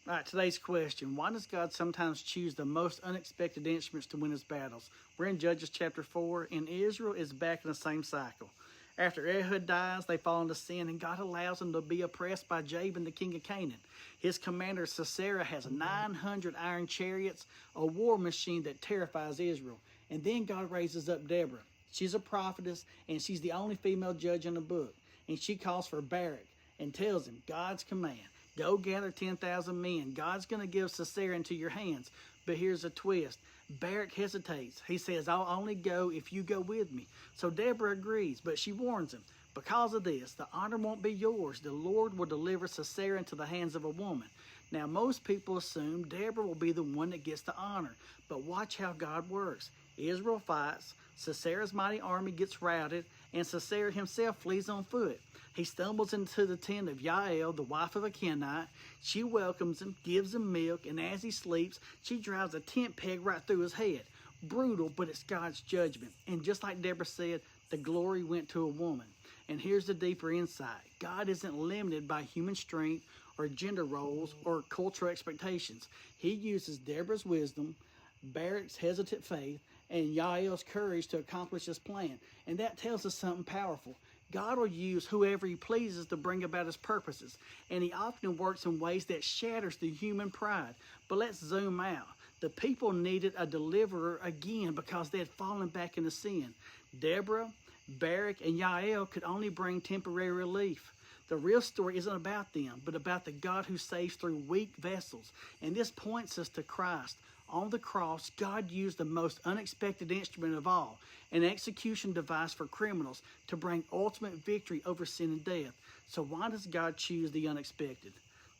All right, today's question. Why does God sometimes choose the most unexpected instruments to win his battles? We're in Judges chapter 4, and Israel is back in the same cycle. After Ehud dies, they fall into sin, and God allows them to be oppressed by Jabin, the king of Canaan. His commander, Sisera, has 900 iron chariots, a war machine that terrifies Israel. And then God raises up Deborah. She's a prophetess, and she's the only female judge in the book. And she calls for Barak and tells him God's command. Go gather 10,000 men. God's going to give Sisera into your hands. But here's a twist. Barak hesitates. He says, I'll only go if you go with me. So Deborah agrees, but she warns him. Because of this, the honor won't be yours. The Lord will deliver Sisera into the hands of a woman. Now, most people assume Deborah will be the one that gets the honor. But watch how God works. Israel fights, Sisera's mighty army gets routed, and Sisera himself flees on foot. He stumbles into the tent of Yael, the wife of a Kenite. She welcomes him, gives him milk, and as he sleeps, she drives a tent peg right through his head. Brutal, but it's God's judgment. And just like Deborah said, the glory went to a woman. And here's the deeper insight. God isn't limited by human strength or gender roles or cultural expectations. He uses Deborah's wisdom, Barak's hesitant faith, and Yael's courage to accomplish his plan. And that tells us something powerful. God will use whoever he pleases to bring about his purposes. And he often works in ways that shatters the human pride. But let's zoom out. The people needed a deliverer again because they had fallen back into sin. Deborah, Barak, and Yael could only bring temporary relief. The real story isn't about them, but about the God who saves through weak vessels. And this points us to Christ. On the cross, God used the most unexpected instrument of all, an execution device for criminals, to bring ultimate victory over sin and death. So why does God choose the unexpected?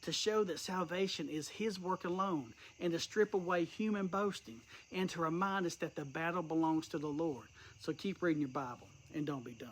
To show that salvation is his work alone, and to strip away human boasting, and to remind us that the battle belongs to the Lord. So keep reading your Bible, and don't be dumb.